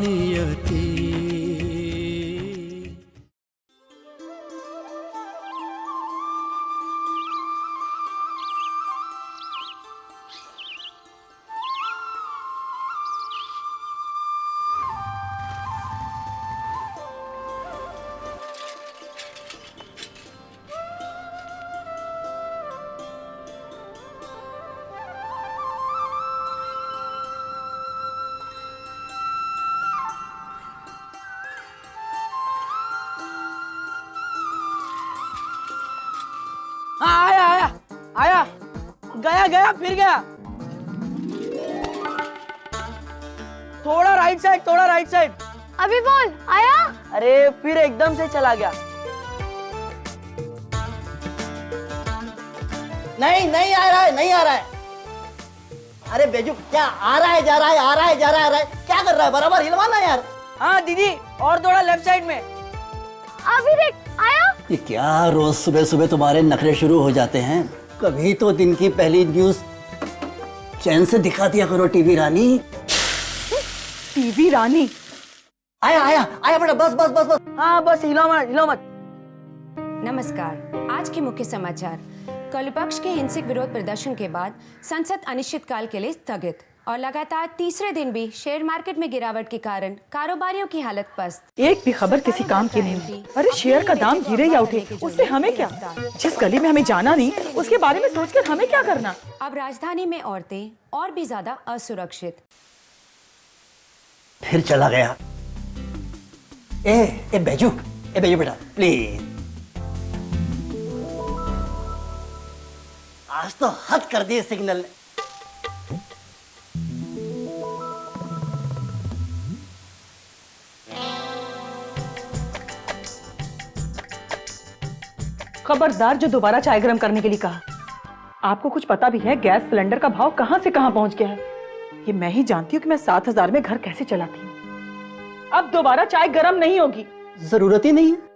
नियति। हाँ आया आया आया, गया गया फिर गया। थोड़ा राइट साइड, थोड़ा राइट साइड। अभी बोल, आया? अरे फिर एकदम से चला गया। नहीं नहीं आ रहा है, नहीं आ रहा है। अरे बेजू क्या आ रहा है जा रहा है, आ रहा है जा रहा है, आ रहा है, क्या कर रहा है? बराबर हिलवाना यार। हाँ दीदी, और थोड़ा लेफ्ट साइड में। अभी देख, आया? ये क्या रोज सुबह सुबह तुम्हारे नखरे शुरू हो जाते हैं? कभी तो दिन की पहली न्यूज चैन से दिखा दिया करो टीवी रानी। टीवी रानी? आया आया आया बेटा, बस बस बस बस। हाँ बस, हिलो मत हिलो मत। नमस्कार। आज के मुख्य समाचार। कल विपक्ष के हिंसक विरोध प्रदर्शन के बाद संसद अनिश्चितकाल के लिए स्थगित और लगातार तीसरे दिन भी शेयर मार्केट में गिरावट के कारण कारोबारियों की हालत पस्त। एक भी खबर किसी काम की नहीं। अरे शेयर का दाम गिरे या उठे, उससे हमें क्या? जिस गली में हमें जाना नहीं, उसके बारे में सोचकर हमें क्या करना? अब राजधानी में औरतें और भी ज्यादा असुरक्षित। फिर चला गया। ए बेजू बेटा प्लीज। आज तो हद कर दिए सिग्नल ने। खबरदार जो दोबारा चाय गरम करने के लिए कहा। आपको कुछ पता भी है गैस सिलेंडर का भाव कहां से कहां पहुंच गया है? ये मैं ही जानती हूँ कि मैं 7,000 में घर कैसे चलाती हूँ। अब दोबारा चाय गरम नहीं होगी। जरूरत ही नहीं है।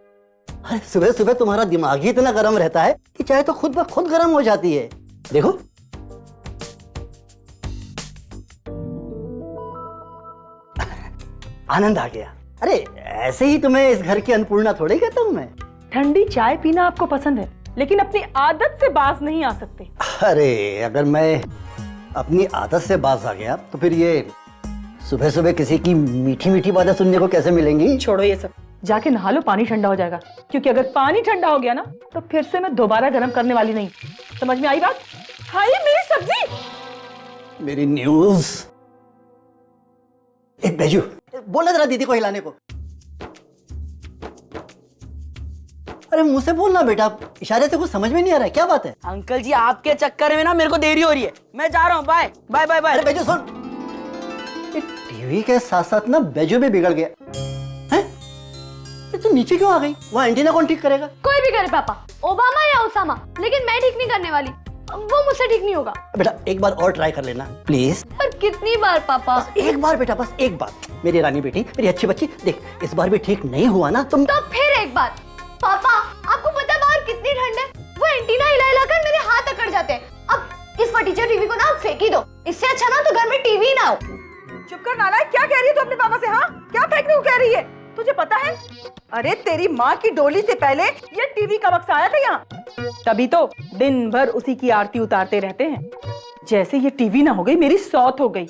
अरे सुबह सुबह तुम्हारा दिमाग ही इतना गर्म रहता है कि चाय तो खुद ब खुद गर्म हो जाती है। देखो आनंद आ गया। अरे ऐसे ही तुम्हें इस घर की अन्नपूर्णा थोड़ी कहता हूँ मैं। ठंडी चाय पीना आपको पसंद है, लेकिन अपनी आदत से बाज नहीं आ सकते। अरे अगर मैं अपनी आदत से बाज आ गया तो फिर ये सुबह सुबह किसी की मीठी मीठी बातें सुनने को कैसे मिलेंगी? छोड़ो ये सब, जाके नहा लो, पानी ठंडा हो जाएगा। क्योंकि अगर पानी ठंडा हो गया ना तो फिर से मैं दोबारा गर्म करने वाली नहीं। समझ में आई बात? हाय मेरी सब्जी, मेरी न्यूज। एक बेजू बोला जरा दीदी को हिलाने को। अरे मुंह से बोलना बेटा, इशारे से कुछ समझ में नहीं आ रहा है, क्या बात है? अंकल जी आपके चक्कर में ना मेरे को देरी हो रही है, मैं जा रहा हूँ। Bye bye bye bye. अरे बेजू सुन, टीवी के साथ साथ ना बेजू भी बिगड़ गया है। तू नीचे क्यों आ गई? वहाँ एंटीना कौन ठीक करेगा? कोई भी करे पापा, ओबामा या ओसामा, लेकिन मैं ठीक नहीं करने वाली। वो मुझसे ठीक नहीं होगा। बेटा एक बार और ट्राई कर लेना प्लीज। पर कितनी बार पापा? एक बार बेटा, बस एक बार। मेरी रानी बेटी, मेरी अच्छी बच्ची, देख इस बार भी ठीक नहीं हुआ ना तुम तो फिर एक बार। पापा आपको पता है बाहर कितनी ठंड है? वो एंटीना हिला हिला कर मेरे हाथ अकड़ जाते हैं। अब इस फटीचर टीवी को ना फेंक ही दो। इससे अच्छा ना तो घर में टीवी ना हो। चुप कर नालायक, क्या कह रही है तू अपने पापा से? हाँ क्या फेंकने को कह रही है? तुझे पता है? अरे तेरी माँ की डोली से पहले ये टीवी का वक्त आया था यहाँ, तभी तो दिन भर उसी की आरती उतारते रहते हैं। जैसे ये टीवी ना हो गई मेरी सौत हो गई।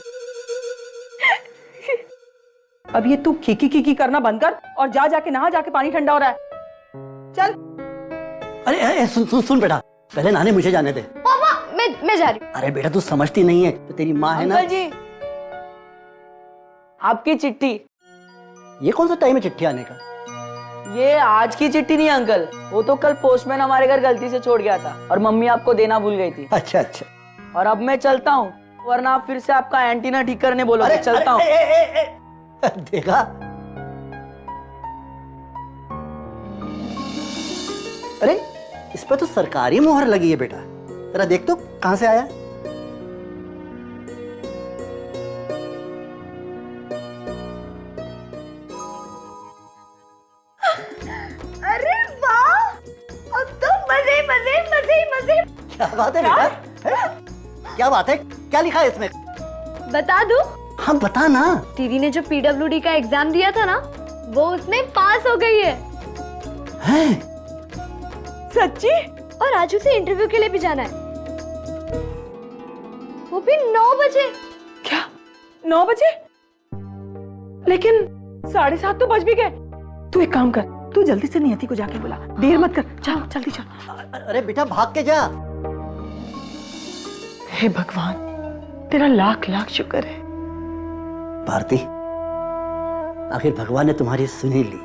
अब ये तू खीकी खीकी करना बंद कर और जा जाके नहा, जाके पानी ठंडा हो रहा है। चल। अरे सुन सुन सुन बेटा, पहले नहाने मुझे जाने दे। पापा मैं जा रही हूँ। अरे बेटा तू समझती नहीं है, तो तेरी माँ है ना। अंकल जी आपकी चिट्ठी। ये कौन सा टाइम है चिट्ठी आने का? ये आज की चिट्ठी नहीं अंकल, वो तो कल पोस्टमैन हमारे घर गलती से छोड़ गया था और मम्मी आपको देना भूल गई थी। अच्छा अच्छा। और अब मैं चलता हूँ, वरना आप फिर से आपका एंटीना ठीक करने बोलोगे। चलता हूँ। देखा? अरे इस पर तो सरकारी मोहर लगी है बेटा, जरा देख तो कहां से आया। अरे वाह, अब तो मजे मजे मजे मजे। क्या बात है बेटा? है? क्या बात है? क्या लिखा है इसमें? बता दूं? हाँ बता ना। दीदी ने जो पीडब्ल्यूडी का एग्जाम दिया था ना, वो उसने पास हो गई है। हैं? सच्ची? और आज उसे इंटरव्यू के लिए भी जाना है, वो भी 9 बजे। क्या 9 बजे? लेकिन 7:30 तो बज भी गए। तू एक काम कर, तू जल्दी से नियति को जाके बुला, देर मत कर, चल जल्दी चल। अरे बेटा भाग के जा। हे भगवान, तेरा लाख लाख शुक्र है। भारती, आखिर भगवान ने तुम्हारी सुनी ली।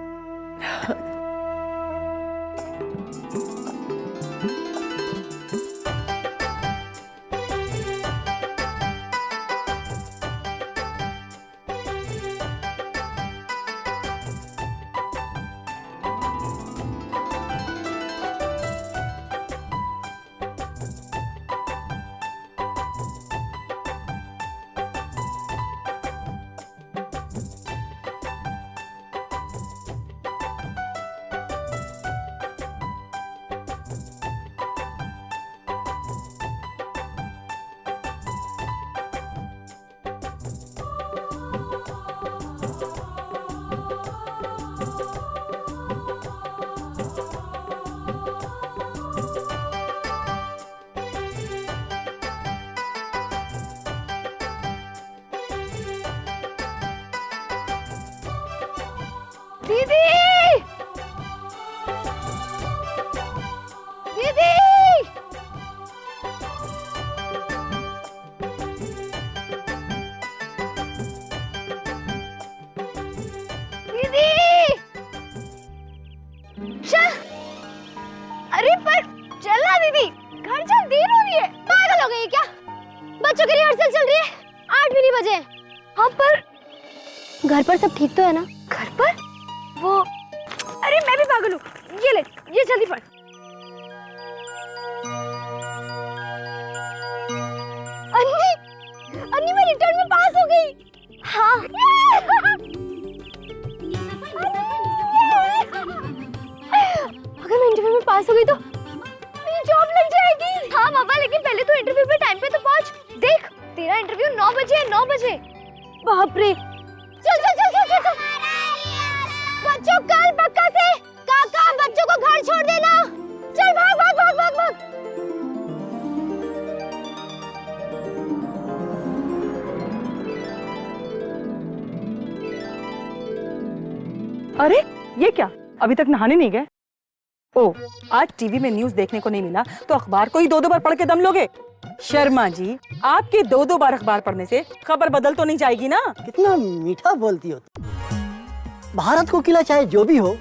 दीदी, दीदी, दीदी, चल। अरे पर चलना दीदी, घर चल, देर हो रही है। पागल हो गई है क्या? बच्चों की रिहर्सल चल रही है, 8 भी नहीं बजे। हाँ पर घर पर सब ठीक तो है ना? घर पर वो, अरे मैं भी पागल हूँ। ये ले, ये जल्दी पढ़। अन्नी, अन्नी मैं रिटर्न में पास हो गई। हाँ। अगर मैं इंटरव्यू में पास हो गई तो मेरी जॉब लग जाएगी। हाँ पापा, लेकिन पहले तो इंटरव्यू पे टाइम पे तो पहुँच। देख, तेरा इंटरव्यू 9 बजे है, 9 बजे। बाप रे। चल चल चल चल चल। बच्चों कल पक्का से काका बच्चों को घर छोड़ देना। चल भाग भाग भाग भाग भाग। अरे ये क्या, अभी तक नहाने नहीं गए? ओ, आज टीवी में न्यूज़ देखने को नहीं मिला तो अखबार को ही 2-2 बार पढ़ के दम लोगे? शर्मा जी, आपके 2-2 बार अखबार पढ़ने से खबर बदल तो नहीं जाएगी ना? कितना मीठा बोलती हो तुम। भारत कोकिला चाहे जो भी हो,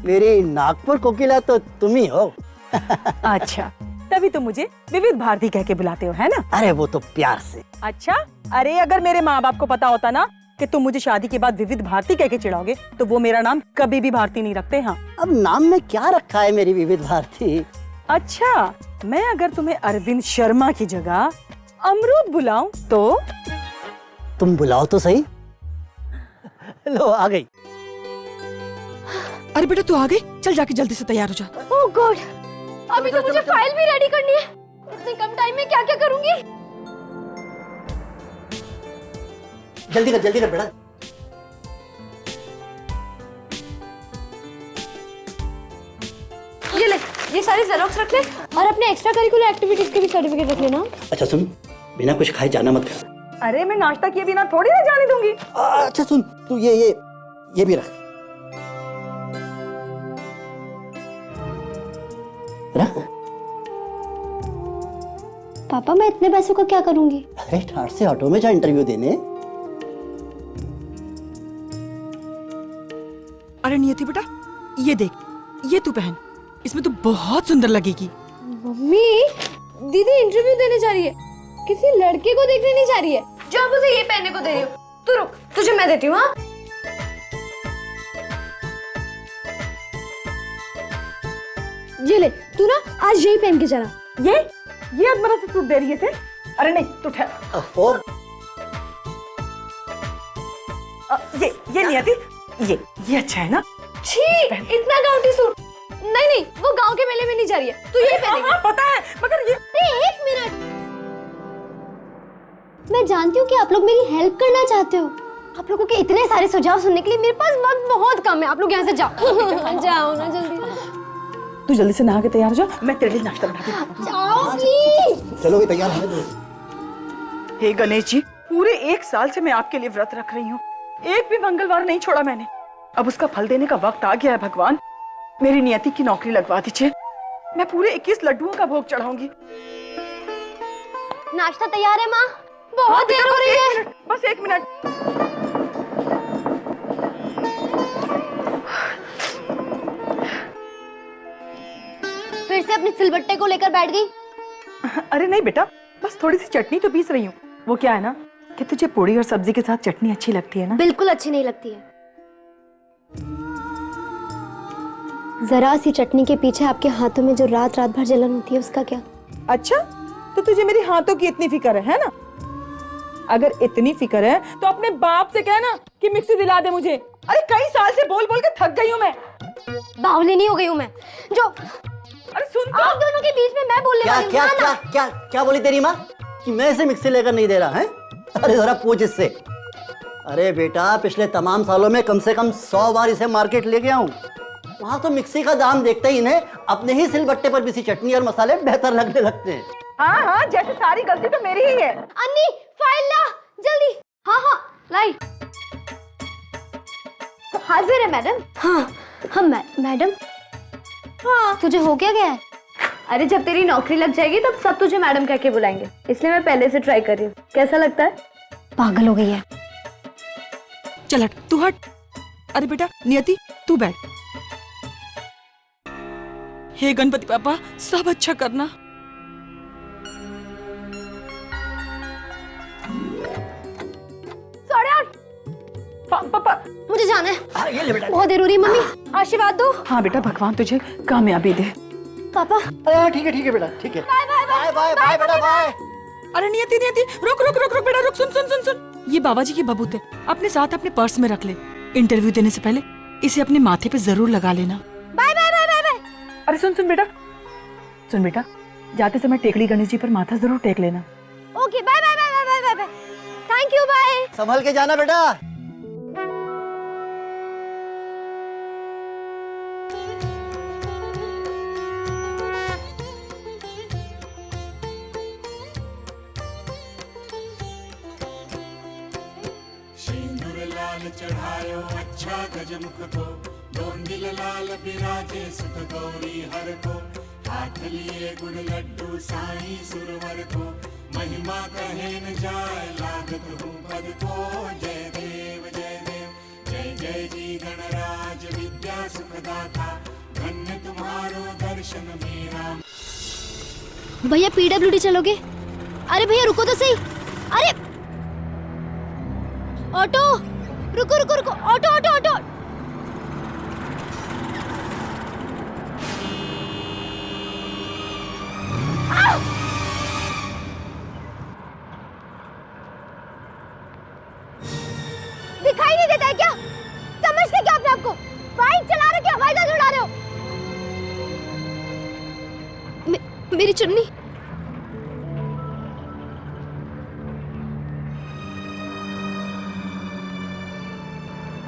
मेरी नागपुर कोकिला तो तुम ही हो। अच्छा, तभी तो मुझे विविध भारती कह के बुलाते हो, है ना? अरे वो तो प्यार से। अच्छा, अरे अगर मेरे माँ बाप को पता होता ना कि तुम मुझे शादी के बाद विविध भारती कह के चिढ़ाओगे तो वो मेरा नाम कभी भी भारती नहीं रखते। हाँ, अब नाम में क्या रखा है मेरी विविध भारती? अच्छा, मैं अगर तुम्हें अरविंद शर्मा की जगह अमरूद बुलाऊं तो? तुम बुलाओ तो सही। लो आ गई। अरे बेटा तू आ गई, चल जाके जल्दी से तैयार हो जा। ओह गॉड, अभी तो मुझे फाइल भी रेडी करनी है। इतने कम टाइम में क्या क्या करूंगी? जल्दी कर बेटा। ये ले, ये सारी जेरोक्स रख ले और अपने एक्स्ट्रा करिकुलर एक्टिविटीज के भी सर्टिफिकेट रख लेना। अच्छा सुन, बिना कुछ खाए जाना मत कर। अरे मैं नाश्ता किए बिना थोड़ी ना जाने दूंगी। अच्छा सुन, तू ये भी रख। रख। पापा मैं इतने पैसों का क्या करूंगी? अरे ठाट से ऑटो में जा इंटरव्यू देने। अरे नियति बेटा, ये देख, ये तू पहन, इसमें तू बहुत सुंदर लगेगी। मम्मी, दीदी इंटरव्यू देने जा रही है, किसी लड़के को देखने नहीं जा रही है जो अब उसे ये पहनने को दे रही हो। तू रुक, तुझे मैं देती हूँ। हाँ, ये ले, तू ना आज यही पहन के चला। ये अदमरा से सूट दे रही है इसे? अरे नहीं, तू ठहर। ये नियति, ये अच्छा है ना? छी, इतना गाउटी सूट। नहीं नहीं, वो गांव के मेले में नहीं जा रही है, तू यही पहनेगी। हाँ, पता है, मगर ये एक मिनट, मैं जानती हूँ कि आप लोग मेरी हेल्प करना चाहते हो। आप लोगों के इतने सारे सुझाव सुनने के लिए मेरे पास वक्त बहुत कम है। आप लोग यहाँ से जाओ। जाओ ना जल्दी। तू जल्दी से नहा के तैयार हो जा, मैं तेरे लिए नाश्ता बना के। जाओ प्लीज। चलो भी तैयार होने दो। हे गणेश जी, पूरे 1 साल से मैं आपके लिए व्रत रख रही हूँ, एक भी मंगलवार नहीं छोड़ा मैंने। अब उसका फल देने का वक्त आ गया है भगवान। मेरी नियति की नौकरी लगवा दीजिए, मैं पूरे 21 लड्डुओं का भोग चढ़ाऊंगी। नाश्ता तैयार है माँ, बहुत देर हो रही है। बस 1 मिनट। फिर से अपने सिलबट्टे को लेकर बैठ गई। अरे नहीं बेटा, बस थोड़ी सी चटनी तो पीस रही हूँ। वो क्या है ना कि तुझे पूड़ी और सब्जी के साथ चटनी अच्छी लगती है ना। बिल्कुल अच्छी नहीं लगती है। जरा सी चटनी के पीछे आपके हाथों में जो रात रात भर जलन होती है उसका क्या? अच्छा, तो तुझे मेरे हाथों की इतनी फिक्र है ना? अगर इतनी फिक्र है तो अपने बाप से कहना कि मिक्सी दिला दे मुझे। अरे कई साल से बोल बोल के थक गई हूँ मैं। बावली नहीं हो गई हूँ मैं जो। अरे सुन तो। आप दोनों के बीच में मैं बोलने क्या वाली हूँ। क्या ना, क्या ना। क्या क्या बोली तेरी माँ कि मैं इसे मिक्सी लेकर नहीं दे रहा है? अरे जरा पूछ इससे। अरे बेटा, पिछले तमाम सालों में कम से कम 100 बार इसे मार्केट ले गया हूँ। वहाँ तो मिक्सी का दाम देखते ही इन्हें अपने ही सिलबट्टे पर पिसी चटनी और मसाले बेहतर लगने लगते हैं। हाँ हाँ, जैसे सारी गलती तो मेरी ही है। अन्नी फाइल ला जल्दी। हाँ हाँ लाई। हाजिर है मैडम। हाँ हाँ मैडम। हाँ तुझे हो क्या गया है? अरे जब तेरी नौकरी लग जाएगी तब सब तुझे मैडम कह के बुलाएंगे, इसलिए मैं पहले से ट्राई कर रही हूँ। कैसा लगता है? पागल हो गई है। चल हट, तू हट। अरे बेटा नियति, तू बैठ। हे गणपति पापा, सब अच्छा करना। पापा। मुझे जाना है, ये ले बेटा। बहुत देर हो रही है। मम्मी आशीर्वाद दो। हाँ बेटा, भगवान तुझे कामयाबी दे। पापा अरे हाँ, ठीक है बेटा, ठीक है। बाय बाय बाय बेटा, बाय। अरे नियति नियति, रुक रुक रुक रुक बेटा, रुक। सुन सुन सुन सुन, ये बाबा जी की बबूत है, अपने साथ अपने पर्स में रख ले। इंटरव्यू देने से पहले इसे अपने माथे पे जरूर लगा लेना। Bye bye bye bye bye. अरे सुन सुन बेटा, जाते समय टेकड़ी गणेश जी पर माथा जरूर टेक लेना। Okay bye bye bye bye bye bye. Thank you, bye. संभल के जाना बेटा। लाल चढ़ायो अच्छा गजमुख को, दोंदिल लाल बिराजे सुख गौरी हर को, हाथ लिए गुड़ लड्डू साईं सुरवर को, महिमा कहे न जाए लागत हूँ पद को। जय देव जय देव जय जय जी गणराज विद्या सुखदाता, धन्य तुम्हारो दर्शन मेरा। भैया पीडब्ल्यूडी चलोगे? अरे भैया रुको तो सही। अरे ऑटो, रुको रुको रुको। Auto auto auto. दिखाई नहीं देता है क्या? समझते क्या अपने आप को? बाइक चला रहे क्या हवाई जहाज उड़ा रहे हो? मेरी चुन्नी।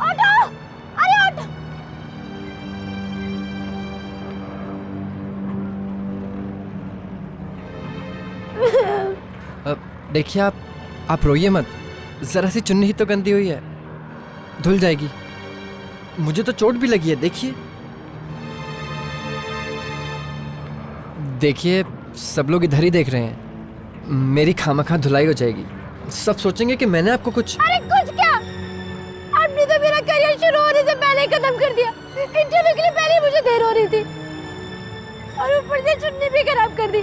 ऑटो, अरे ऑटो। देखिए आप रोइए मत, जरा सी चुन्नी ही तो गंदी हुई है, धुल जाएगी। मुझे तो चोट भी लगी है, देखिए सब लोग इधर ही देख रहे हैं। मेरी खामखा धुलाई हो जाएगी, सब सोचेंगे कि मैंने आपको कुछ। अरे कुछ क्या? आपने तो मेरा करियर शुरू होने से पहले ही खत्म कर दिया। इंटरव्यू के लिए पहले ही मुझे देर हो रही थी और ऊपर से चुन्नी भी खराब कर दी।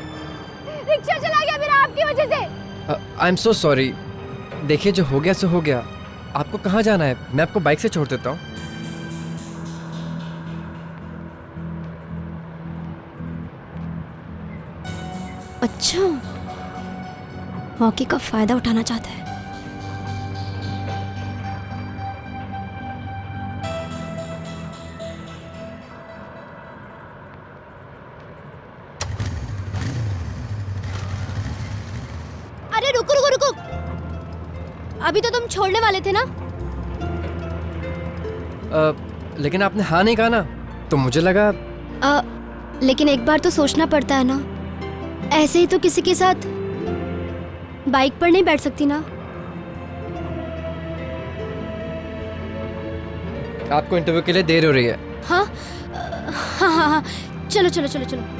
रिक्शा चला गया मेरा आपकी वजह से। I am so sorry. देखिए जो हो गया सो हो गया। आपको कहाँ जाना है? मैं आपको बाइक से छोड़ देता हूँ। अच्छा, मौके का फायदा उठाना चाहता है। अरे रुको रुको रुको। अभी तो तुम छोड़ने वाले थे ना? लेकिन आपने हाँ नहीं कहा ना, तो मुझे लगा। लेकिन एक बार तो सोचना पड़ता है ना। ऐसे ही तो किसी के साथ बाइक पर नहीं बैठ सकती ना। आपको इंटरव्यू के लिए देर हो रही है। हाँ हाँ हाँ हाँ, चलो चलो चलो चलो।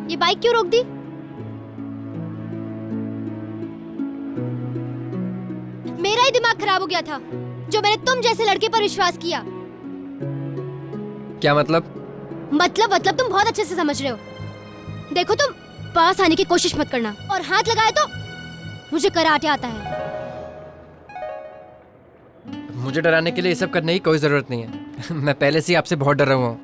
ये बाइक क्यों रोक दी? मेरा ही दिमाग खराब हो गया था जो मैंने तुम जैसे लड़के पर विश्वास किया। क्या मतलब? मतलब तुम बहुत अच्छे से समझ रहे हो। देखो, तुम पास आने की कोशिश मत करना, और हाथ लगाए तो मुझे कराटे आता है। मुझे डराने के लिए ये सब करने की कोई जरूरत नहीं है। मैं पहले से ही आपसे बहुत डरा हुआ हूँ।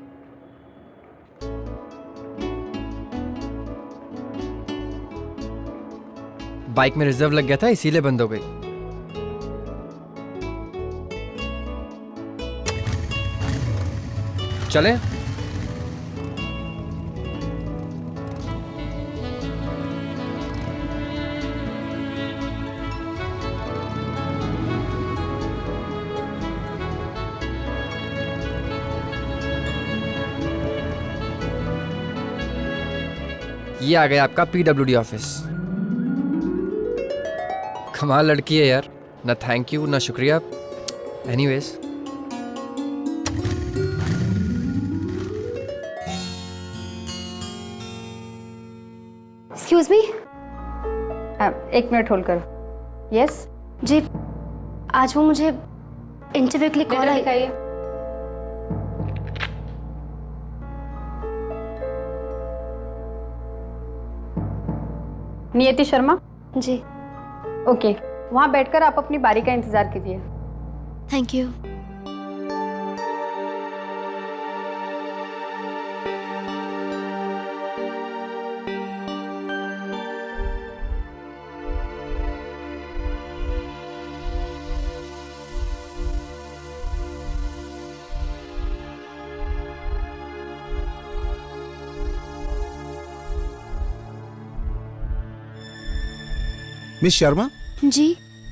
बाइक में रिजर्व लग गया था, इसीलिए बंद हो गई। चलें? ये आ गया आपका PWD ऑफिस। कमाल लड़की है यार, ना थैंक यू ना शुक्रिया। एनीवेज, एक्सक्यूज मी, एक मिनट होल्ड करो। यस जी, आज वो मुझे इंटरव्यू के लिए कॉल आई। दिखाइए। नियति शर्मा। जी, ओके, वहाँ बैठकर आप अपनी बारी का इंतजार कीजिए। Thank you. मिस शर्मा, जी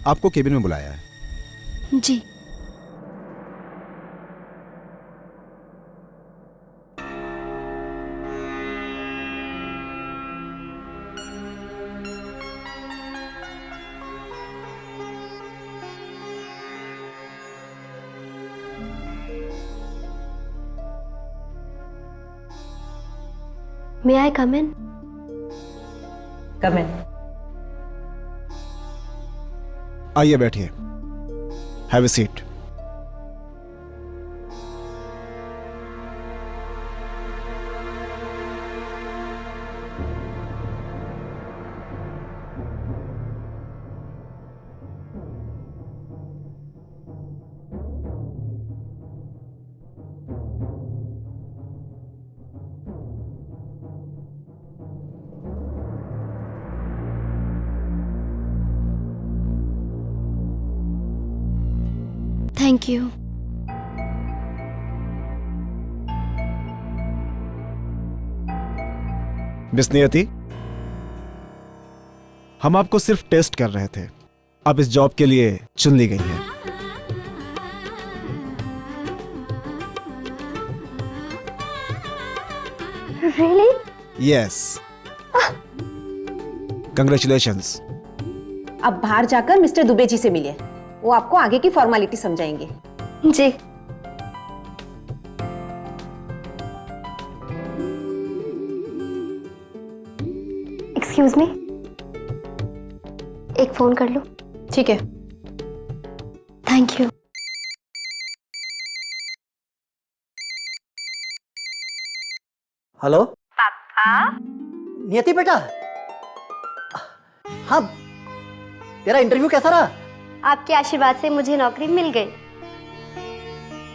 आपको केबिन में बुलाया है। जी। May I come in? Come in. आइए बैठिए। Have a seat. Thank you. Miss नियति, हम आपको सिर्फ टेस्ट कर रहे थे। आप इस जॉब के लिए चुन ली गई हैं। Really? Yes, congratulations. अब बाहर जाकर मिस्टर दुबे जी से मिलिए, वो आपको आगे की फॉर्मेलिटी समझाएंगे। जी। एक्सक्यूज मी, एक फोन कर लो? ठीक है। Thank you. हेलो पापा। नियति बेटा, हाँ, तेरा इंटरव्यू कैसा रहा? आपके आशीर्वाद से मुझे नौकरी मिल गई।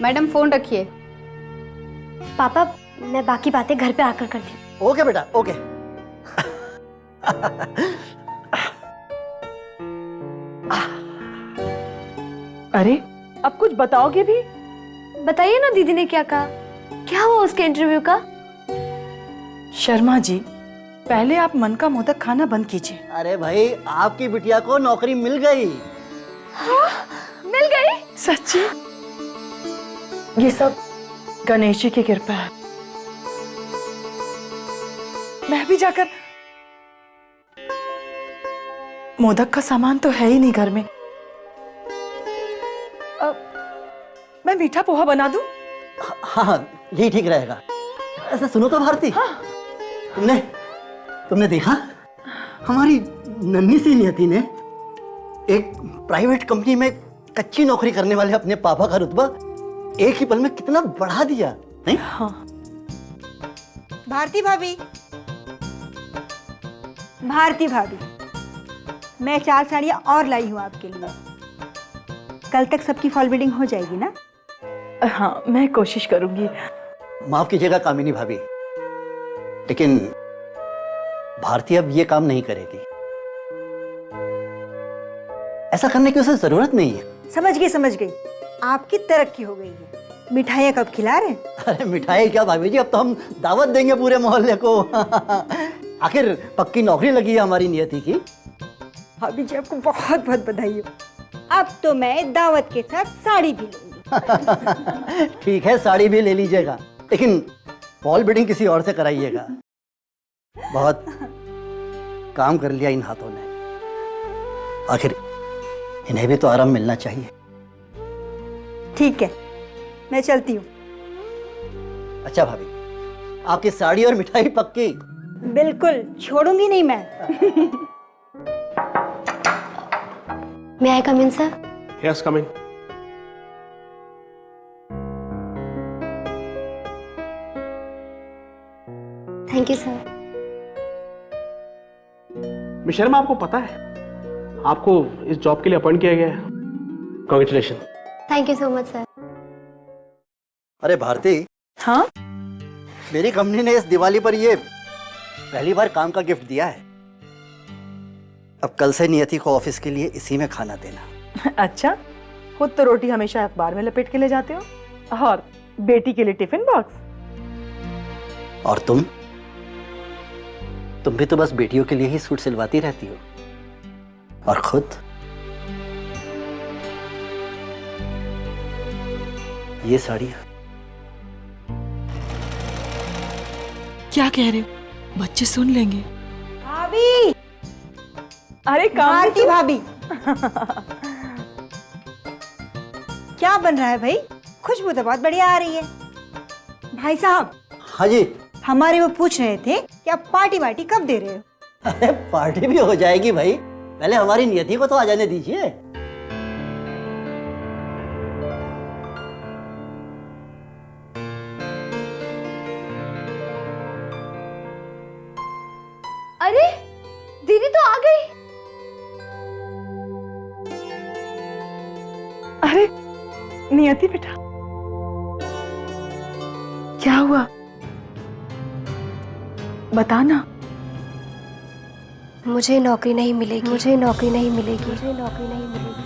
मैडम फोन रखिए। पापा मैं बाकी बातें घर पे आकर करती हूँ। ओके बेटा, ओके। अरे अब कुछ बताओगे भी? बताइए ना दीदी ने क्या कहा, क्या हुआ उसके इंटरव्यू का? शर्मा जी, पहले आप मन का मोदक खाना बंद कीजिए। अरे भाई, आपकी बिटिया को नौकरी मिल गई। मिल गई? सच्ची? ये सब गणेश जी की कृपा है। मैं भी जाकर, मोदक का सामान तो है ही नहीं घर में। मैं मीठा पोहा बना दूं? हाँ, यही ठीक रहेगा। ऐसे सुनो तो भारती, हाँ। तुमने देखा हमारी नन्ही सी नियति ने एक प्राइवेट कंपनी में कच्ची नौकरी करने वाले अपने पापा का रुतबा एक ही पल में कितना बढ़ा दिया, नहीं? हाँ। भारती भाभी, भारती भाभी, मैं 4 साड़ियाँ और लाई हूँ आपके लिए। कल तक सबकी फॉल बिल्डिंग हो जाएगी ना? हाँ, मैं कोशिश करूंगी। माफ कीजिएगा कामिनी भाभी, लेकिन भारती अब ये काम नहीं करेगी। ऐसा करने की उसे जरूरत नहीं है। समझ गई। आपकी तरक्की हो गई है। मिठाइयाँ कब खिला रहे? अरे मिठाई क्या भाभी जी, अब तो हम दावत देंगे पूरे मोहल्ले को। आखिर पक्की नौकरी लगी है हमारी नियति की। भाभी जी आपको बहुत बहुत बधाई हो। अब तो मैं दावत के साथ साड़ी भी लूंगी। ठीक है, साड़ी भी ले लीजिएगा, लेकिन फॉल बिल्डिंग किसी और से कराइएगा। बहुत काम कर लिया इन हाथों ने, आखिर इन्हें भी तो आराम मिलना चाहिए। ठीक है, मैं चलती हूँ। अच्छा भाभी, आपकी साड़ी और मिठाई पक्की? बिल्कुल, छोड़ूंगी नहीं मैं। May I come in, sir? Yes, come in. Thank you, sir. Miss Sharma, आपको पता है आपको इस जॉब के लिए अपॉइंट किया गया है। Congratulation. Thank you so much, sir. अरे भारती, हाँ? मेरी कंपनी ने इस दिवाली पर ये पहली बार काम का गिफ्ट दिया है। अब कल से नियति को ऑफिस के लिए इसी में खाना देना। अच्छा, खुद तो रोटी हमेशा अखबार में लपेट के ले जाते हो, और बेटी के लिए टिफिन बॉक्स। और तुम भी तो बस बेटियों के लिए ही सूट सिलवाती रहती हो, और खुद ये साड़ियां। क्या कह रहे हो? बच्चे सुन लेंगे। भाभी, अरे भारती भाभी, क्या बन रहा है भाई? खुशबू तो बहुत बढ़िया आ रही है। भाई साहब। हाँ जी। हमारे वो पूछ रहे थे कि आप पार्टी वार्टी कब दे रहे हो? अरे पार्टी भी हो जाएगी भाई, पहले हमारी नियति को तो आ जाने दीजिए। अरे दीदी तो आ गई। अरे नियति बेटा, क्या हुआ? बताना। मुझे नौकरी नहीं मिलेगी। मुझे नौकरी नहीं मिलेगी। मुझे नौकरी नहीं मिलेगी।